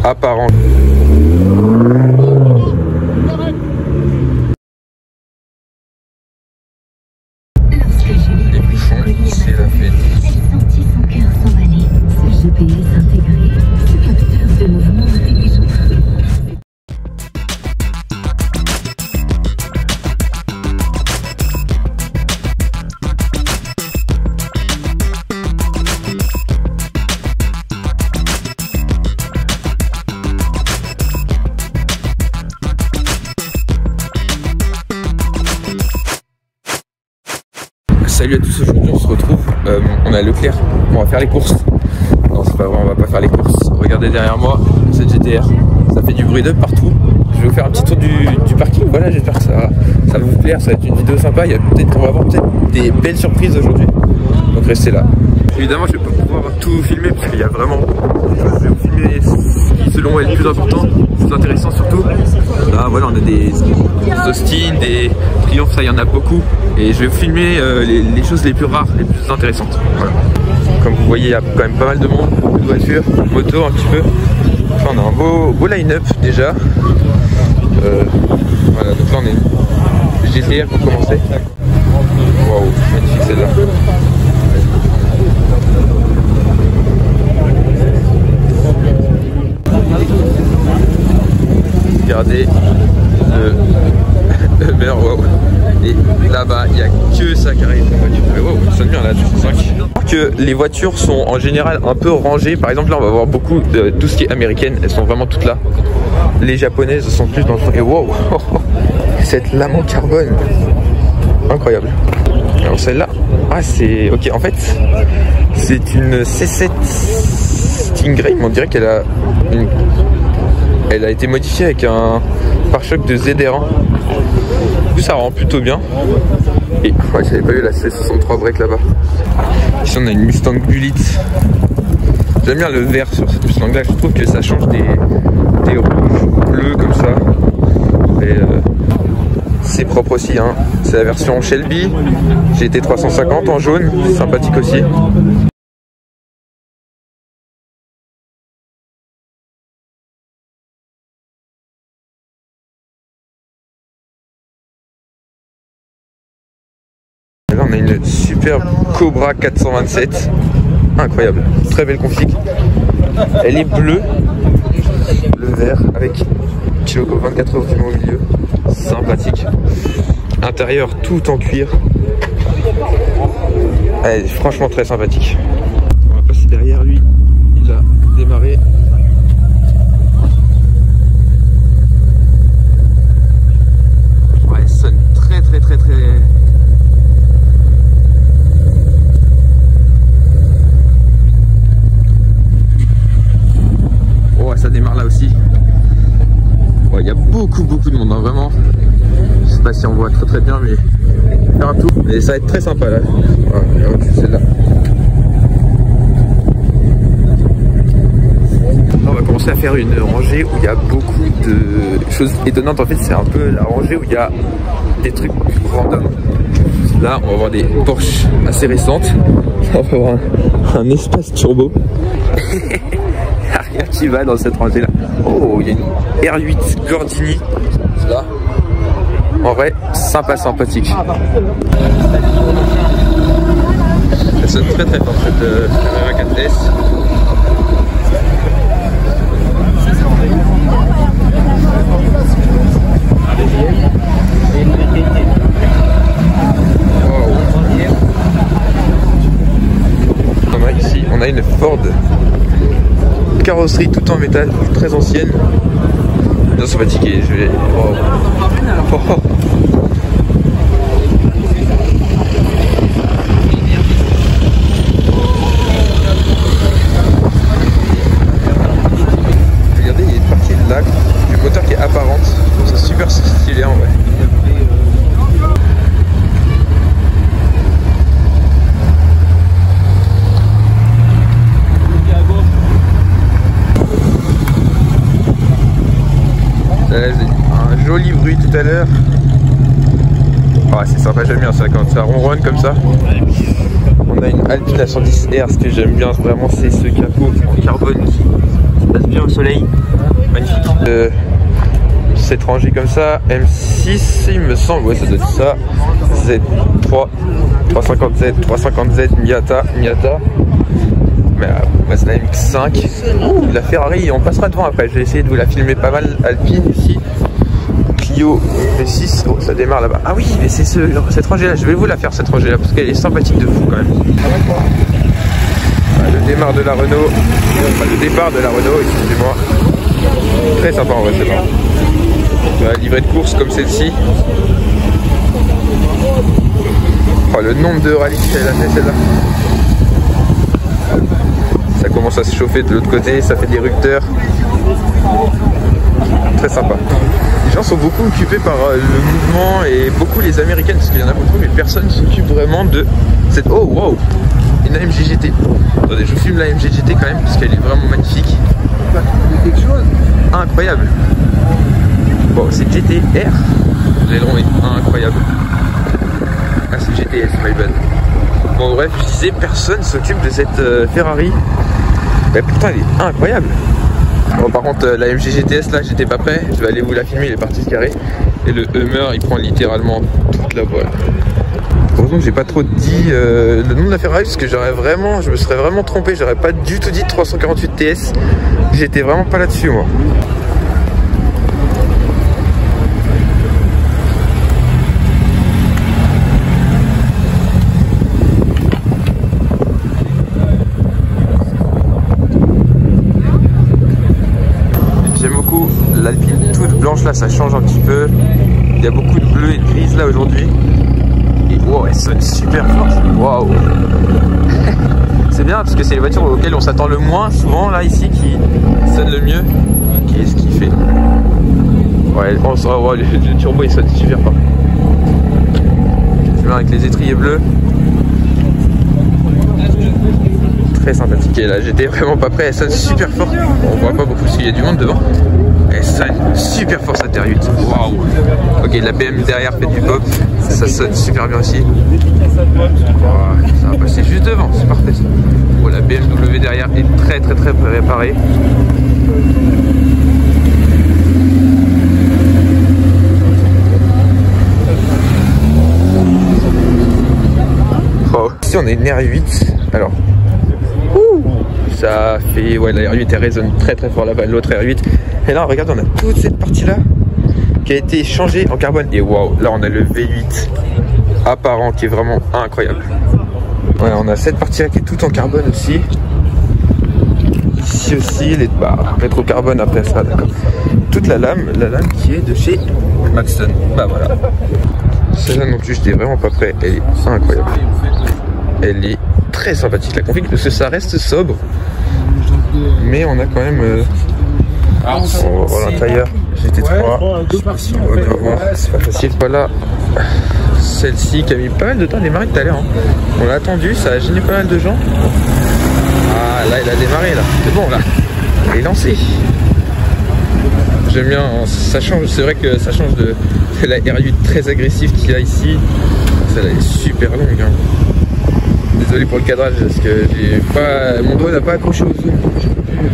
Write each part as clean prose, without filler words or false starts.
apparent. Les bouchons, c'est la fête. Elle sentit son cœur s'emballer. Ce GPS intégré, ce capteur de mouvement intelligent. Salut à tous, aujourd'hui on se retrouve, on est à Leclerc, on va faire les courses. Non c'est pas vrai, on va pas faire les courses. Regardez derrière moi, cette GTR, ça fait du bruit de partout. Je vais vous faire un petit tour du parking, voilà, j'espère que ça va vous plaire, ça va être une vidéo sympa. On va avoir peut-être des belles surprises aujourd'hui, donc restez là. Évidemment je vais pas pouvoir tout filmer parce qu'il y a vraiment beaucoup de choses. Je vais vous filmer ce qui selon moi est le plus important, le plus intéressant surtout. Là voilà, on a des Austin, des Triumph, ça il y en a beaucoup. Et je vais vous filmer les choses les plus rares, les plus intéressantes. Voilà. Comme vous voyez, il y a quand même pas mal de monde, beaucoup de voitures, motos un petit peu. Enfin, on a un beau line-up déjà. Voilà, donc là on est GTR pour commencer. Waouh, magnifique celle-là. Regardez le Hummer, waouh. Et là-bas, il n'y a que ça qui arrive. Wow, ça sonne bien là, 5. Que les voitures sont en général un peu rangées. Par exemple, là, on va voir beaucoup de tout ce qui est américaine. Elles sont vraiment toutes là. Les japonaises sont plus dans le fond. Et wow, cette lame en carbone, incroyable. Alors celle-là, ah c'est ok. En fait, c'est une C7 Stingray. Mais on dirait qu'elle a elle a été modifiée avec un pare-choc de ZR1. Du coup ça rend plutôt bien. Et ouais, j'avais pas vu la C63 break là-bas. Ici on a une Mustang Bullitt. J'aime bien le vert sur cette Mustang là. Je trouve que ça change des rouges, bleus comme ça. Et c'est propre aussi hein. C'est la version Shelby GT350 en jaune, sympathique aussi. Là on a une superbe Cobra 427, incroyable, très belle config. Elle est bleue, le vert avec Chioco 24 heures au milieu, sympathique. Intérieur tout en cuir, elle est franchement très sympathique. On va passer derrière lui, il a démarré. Ouais, elle sonne très. Ça démarre là aussi. Ouais, il y a beaucoup de monde, hein, vraiment. Je sais pas si on voit très bien, mais faire un tour. Et ça va être très sympa là. Voilà, celle-là. On va commencer à faire une rangée où il y a beaucoup de choses étonnantes. En fait, c'est un peu la rangée où il y a des trucs random. Là, on va voir des Porsche assez récentes. Là, on va voir un espace turbo. Rien qui va dans cette rangée là. Oh, il y a une R8 Gordini là. En vrai, sympathique. Elle sonne très fort cette Carrera 4S. Wow. Ici, on a une Ford. Carrosserie tout en métal, très ancienne. Non, c'est fatigué, je vais. Oh. Regardez, il y a une partie de là du moteur qui est apparente. C'est super stylé en vrai. Un joli bruit tout à l'heure. Ah, c'est sympa, j'aime bien ça quand ça ronronne comme ça. On a une Alpine A110R, ce que j'aime bien vraiment c'est ce capot en carbone qui passe bien au soleil. Magnifique. Cette rangée comme ça, M6 il me semble, ouais ça doit être ça. Z3, 350Z, 350Z, Miata. Mais c'est la MX5. Ouh, la Ferrari, on passera devant après. Je vais essayer de vous la filmer pas mal. Alpine ici. Clio V6, oh ça démarre là-bas. Ah oui, mais c'est cette rangée là, je vais vous la faire cette rangée là parce qu'elle est sympathique de fou quand même. Le démarre de la Renault, le départ de la Renault, excusez-moi. Très sympa en vrai, c'est marrant. Livrée de course comme celle-ci. Oh, le nombre de rallyes qu'elle a fait celle-là. Ça commence à se chauffer de l'autre côté, ça fait des rupteurs. Très sympa. Les gens sont beaucoup occupés par le mouvement et beaucoup les américaines parce qu'il y en a beaucoup, mais personne ne s'occupe vraiment de cette... Oh wow, une AMG GT. Attendez, je vous filme la AMG GT quand même parce qu'elle est vraiment magnifique. Quelque chose incroyable. Bon, c'est GTR. L'aileron est incroyable. Ah, c'est GTS, my bad. Bon, bref, je disais, personne s'occupe de cette Ferrari. Mais pourtant, elle est incroyable. Bon, par contre, la AMG GTS, là, j'étais pas prêt. Je vais aller vous la filmer, il est parti se carrer. Et le Hummer, il prend littéralement toute la voile. Heureusement que j'ai pas trop dit le nom de la Ferrari parce que je me serais vraiment trompé. J'aurais pas du tout dit 348 TS. J'étais vraiment pas là-dessus, moi. L'Alpine toute blanche là, ça change un petit peu. Il y a beaucoup de bleu et de grise là aujourd'hui. Et wow, elle sonne super fort. Waouh. C'est bien parce que c'est les voitures auxquelles on s'attend le moins souvent là ici qui sonnent le mieux. Qu'est-ce qu'il fait? Ouais, on se voit, le turbo il sonne super fort. C'est bien avec les étriers bleus. Très sympathique. Et là j'étais vraiment pas prêt, elle sonne super fort. On voit pas beaucoup parce qu'il y a du monde devant. Elle sonne super fort cette R8. Waouh. Ok, la BM derrière fait du pop. Ça sonne super bien aussi. Oh, ça va passer juste devant, c'est parfait. Bon, la BMW derrière est très réparée. Oh. Ici on a une R8. Alors. Ça fait, ouais, la R8 elle résonne très fort là-bas, l'autre R8. Et là, regarde, on a toute cette partie-là qui a été changée en carbone. Et waouh, là on a le V8 apparent qui est vraiment incroyable. Ouais, on a cette partie-là qui est toute en carbone aussi. Ici aussi, les rétro carbone après ça, d'accord. Toute la lame qui est de chez Maxton. Bah voilà. Celle-là non plus, j'étais vraiment pas prêt. Elle est incroyable. Elle est très sympathique la config parce que ça reste sobre. Mais on a quand même on va voir l'intérieur. GT3, c'est pas facile. Voilà celle-ci qui a mis pas mal de temps à démarrer tout à l'heure. On l'a attendu, ça a gêné pas mal de gens. Ah là il a démarré là, c'est bon là, il est lancé. J'aime bien, ça change, c'est vrai que ça change de la R8 très agressive qu'il y a ici. Celle-là est super longue. Hein. Désolé pour le cadrage parce que mon doigt n'a pas accroché au zoom.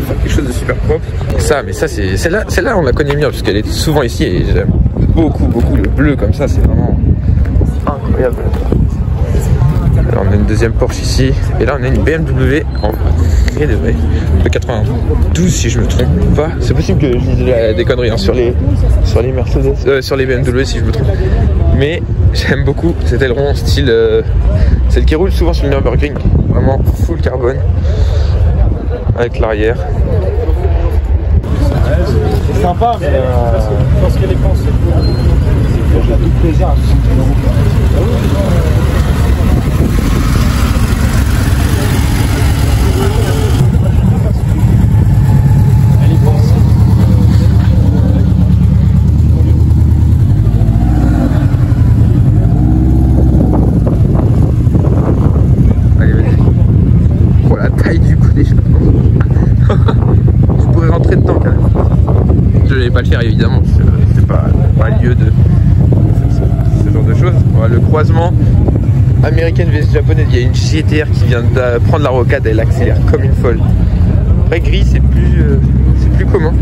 Faire quelque chose de super propre. Ça, mais ça c'est celle-là on la connaît bien parce qu'elle est souvent ici et j'aime beaucoup le bleu comme ça, c'est vraiment incroyable. Alors on a une deuxième Porsche ici et là on a une BMW en vrai de vrai de 92 si je me trompe pas. C'est possible que je dise des conneries hein, sur les Mercedes, sur les BMW si je me trompe. Mais j'aime beaucoup cet aileron style celle qui roule souvent sur le Nürburgring, vraiment full carbone avec l'arrière. C'est sympa, mais je pense qu'elle est pensée pour la toute plaisir. Pas le faire évidemment, c'est pas lieu de ce genre de choses. Voilà, le croisement américaine vs japonaise, il y a une GTR qui vient de prendre la rocade, elle accélère comme une folle. Après gris c'est plus commun.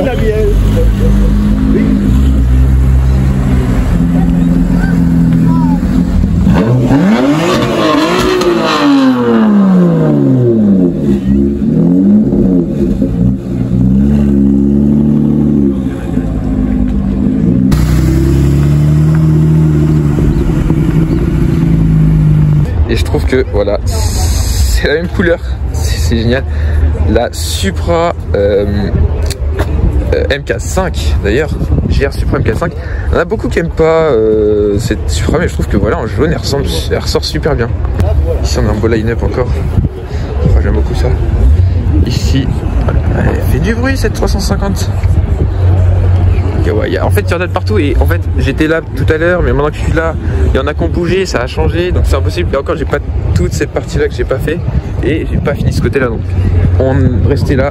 la miel. Et je trouve que voilà, c'est la même couleur, c'est génial. La Supra MK5 d'ailleurs, GR Supra MK5. Il y en a beaucoup qui n'aiment pas cette Supra, mais je trouve que voilà, en jaune elle ressort super bien. Ici on a un beau line-up encore. Enfin, j'aime beaucoup ça. Ici, elle fait du bruit cette 350. Ouais, en fait il y en a de partout et en fait j'étais là tout à l'heure mais maintenant que je suis là il y en a qui ont bougé, ça a changé donc c'est impossible et encore j'ai pas toute cette partie là que j'ai pas fait et j'ai pas fini ce côté là donc on restait là.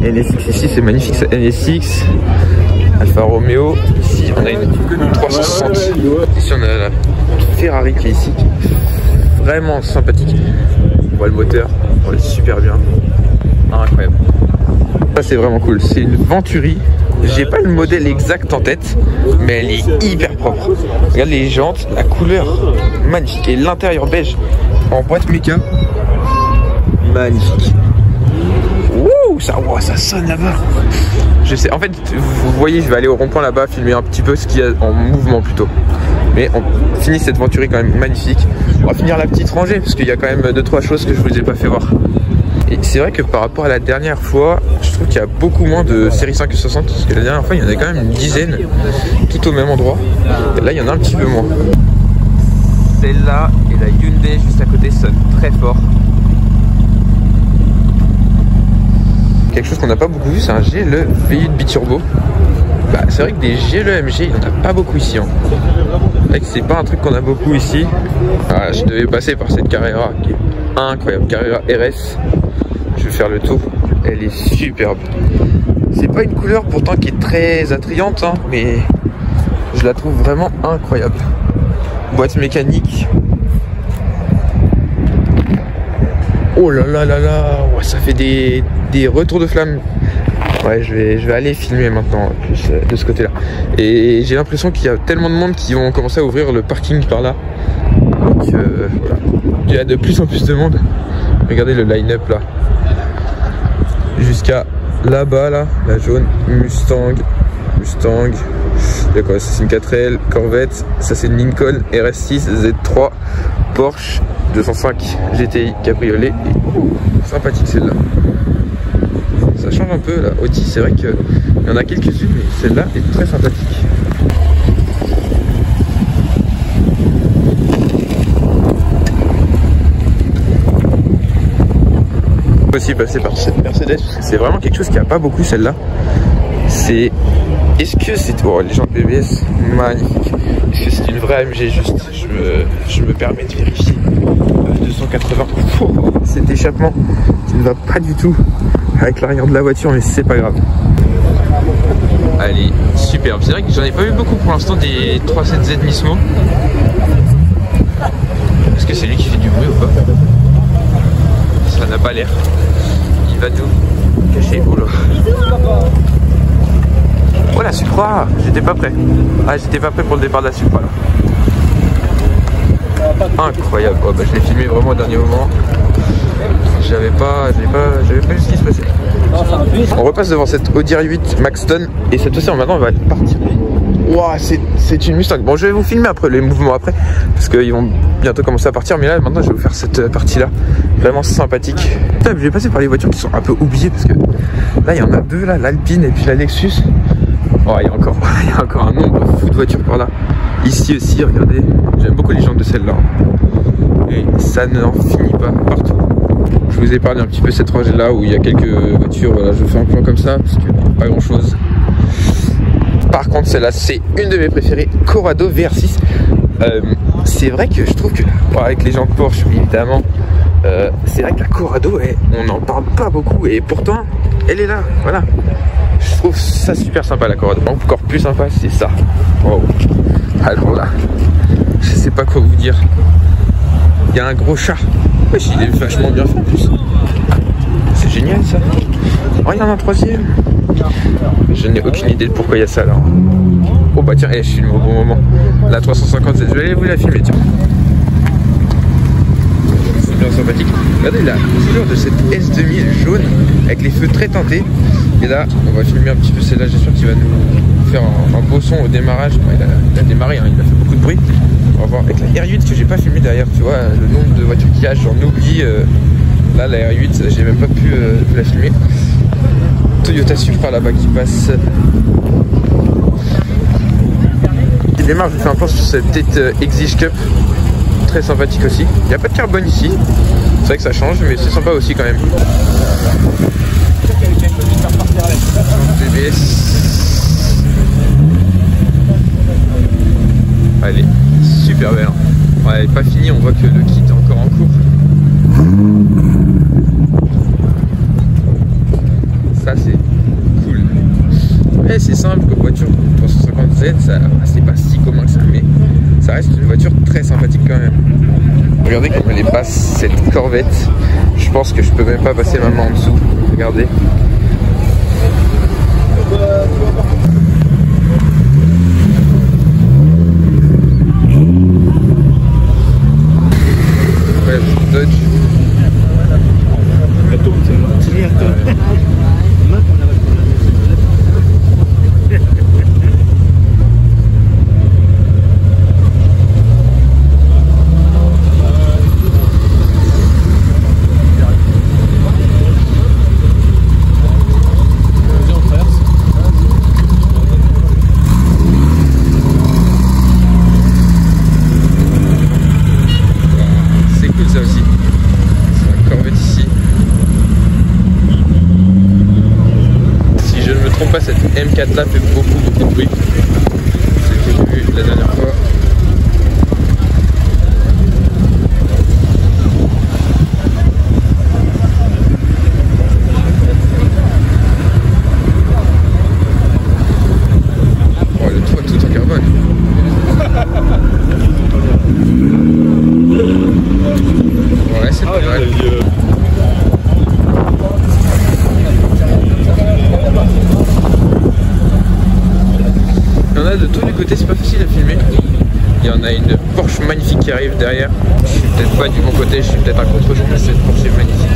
NSX ici c'est magnifique, ça NSX Alfa Romeo, ici on a une 360, ici on a la Ferrari qui est ici, vraiment sympathique, on voit le moteur, on voit super bien, incroyable. Ça c'est vraiment cool, c'est une Venturi. J'ai pas le modèle exact en tête, mais elle est hyper propre. Regarde les jantes, la couleur, magnifique. Et l'intérieur beige en boîte méca, magnifique. Ouh, ça sonne là-bas. Je sais, en fait, vous voyez, je vais aller au rond-point là-bas, filmer un petit peu ce qu'il y a en mouvement plutôt. Mais on finit cette Venturi quand même magnifique. On va finir la petite rangée, parce qu'il y a quand même 2-3 choses que je vous ai pas fait voir. Et c'est vrai que par rapport à la dernière fois, je trouve qu'il y a beaucoup moins de série 5 et 60 parce que la dernière fois il y en avait quand même une dizaine tout au même endroit. Et là il y en a un petit peu moins. Celle-là et la Hyundai juste à côté sonnent très fort. Quelque chose qu'on n'a pas beaucoup vu, c'est un GLE V8 biturbo. Bah, c'est vrai que des GLE AMG il n'y en a pas beaucoup ici. C'est pas un truc qu'on a beaucoup ici. Ah, je devais passer par cette Carrera qui est incroyable, Carrera RS. Je vais faire le tour, elle est superbe. C'est pas une couleur pourtant qui est très attrayante, hein, mais je la trouve vraiment incroyable. Boîte mécanique. Oh là là là là, ouais, ça fait des retours de flamme. Ouais, je vais aller filmer maintenant plus de ce côté-là. Et j'ai l'impression qu'il y a tellement de monde qui vont commencer à ouvrir le parking par là. Donc voilà, il y a de plus en plus de monde. Regardez le line-up là. Jusqu'à là-bas, là, la jaune, Mustang, d'accord, ça c'est une 4L, Corvette, ça c'est une Lincoln, RS6, Z3, Porsche, 205 GTI Cabriolet, et sympathique celle-là. Ça change un peu, la Audi, c'est vrai qu'il y en a quelques-unes, mais celle-là est très sympathique. Aussi passer par cette Mercedes parce que c'est vraiment quelque chose qui a pas beaucoup celle-là. C'est est-ce que c'est les jantes BBS magnifique, est-ce que c'est une vraie AMG juste, je me permets de vérifier. 280 cet échappement qui ne va pas du tout avec l'arrière de la voiture mais c'est pas grave. Allez, superbe, c'est vrai que j'en ai pas vu beaucoup pour l'instant des 37Z Nismo. Est-ce que c'est lui qui fait du bruit ou pas? Ça n'a pas l'air. Il va nous cacher. Oh là. Oh la Supra, j'étais pas prêt. Ah, j'étais pas prêt pour le départ de la Supra là. Incroyable. Oh, bah, je l'ai filmé vraiment au dernier moment. J'avais pas vu ce qui se passait. On repasse devant cette Audi R8 Maxton et cette fois-ci maintenant on va partir. Wow, c'est une Mustang. Bon, je vais vous filmer après les mouvements après parce qu'ils vont bientôt commencer à partir, mais là maintenant je vais vous faire cette partie là vraiment sympathique. Je vais passer par les voitures qui sont un peu oubliées parce que là il y en a deux, là l'Alpine et puis la Lexus. Oh, il y a encore un nombre fou de voitures par là. Ici aussi, regardez, j'aime beaucoup les jantes de celle-là et ça n'en finit pas partout. Je vous épargne un petit peu cette rangée là où il y a quelques voitures. Voilà, je fais un plan comme ça parce que pas grand chose. Par contre celle-là c'est une de mes préférées, Corrado VR6. C'est vrai que je trouve que avec les jantes Porsche évidemment, c'est vrai que la Corrado on n'en parle pas beaucoup et pourtant elle est là, voilà. Je trouve ça super sympa la Corolla. Encore plus sympa, c'est ça. Wow. Alors là, je sais pas quoi vous dire. Il y a un gros chat. Wesh, il est vachement bien fait en plus. C'est génial ça. Oh, il y en a un troisième. Je n'ai aucune idée de pourquoi il y a ça là. Oh bah tiens, je filme au bon moment. La 357, je vais aller vous la filmer, tiens. C'est bien sympathique. Regardez la couleur de cette S2000 jaune avec les feux très teintés. Et là, on va filmer un petit peu celle-là, j'espère qu'il va nous faire un beau son au démarrage. Bon, il a démarré, hein, il a fait beaucoup de bruit. On va voir avec la R8 que j'ai pas filmé derrière, tu vois, le nombre de voitures qu'il y a, j'en oublie. Là, la R8, j'ai même pas pu la filmer. Toyota Supra là-bas qui passe. Il démarre, je vous fais un plan sur cette tête Exige Cup. Très sympathique aussi. Il n'y a pas de carbone ici. C'est vrai que ça change, mais c'est sympa aussi quand même. BBS. Elle est super belle. Ouais, elle n'est pas finie, on voit que le kit est encore en cours. Ça c'est cool. Ouais, c'est simple comme voiture. 350Z, c'est pas si commun que ça, mais ça reste une voiture très sympathique quand même. Regardez comme elle est basse cette Corvette. Je pense que je peux même pas passer ma main en dessous. Regardez. Ouais, Dodge. Ça aussi, c'est la Corvette ici. Si je ne me trompe pas, cette M4 là fait beaucoup de bruit. C'est ce que j'ai vu la dernière fois. Oh, le toit tout en carbone. Ouais, c'est pas mal. Il y en a de tous les côtés, c'est pas facile à filmer. Il y en a une Porsche magnifique qui arrive derrière. Je suis peut-être pas du bon côté, je suis peut-être à contre-jour, mais cette Porsche est magnifique.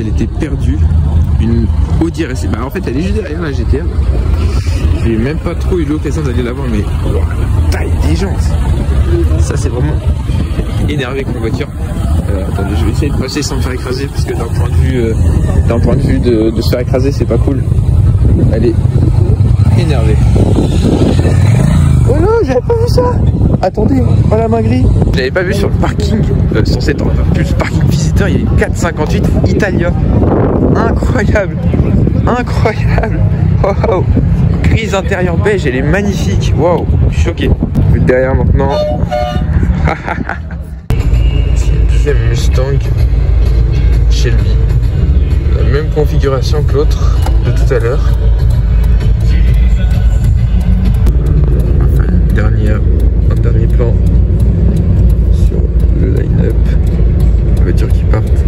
elle était perdue. Une Audi RS. Bah en fait elle est juste derrière la GTM. J'ai même pas trop eu l'occasion d'aller la voir, mais wow, la taille des gens. Ça c'est vraiment énervé comme voiture. Attendez, je vais essayer de passer sans me faire écraser parce que d'un point de vue de se faire écraser c'est pas cool. Elle est énervée. Oh non, j'avais pas vu ça. Attendez, oh la magrie. J'avais pas vu sur le parking, sur cette plus parking visiteur, il y a 4,58 Italia. Incroyable. Incroyable. Wow. Grise intérieure beige, elle est magnifique. Wow, je suis choqué. Derrière maintenant. Deuxième Mustang Shelby. La même configuration que l'autre de tout à l'heure. Un dernier plan sur le line-up. Les voitures qui partent.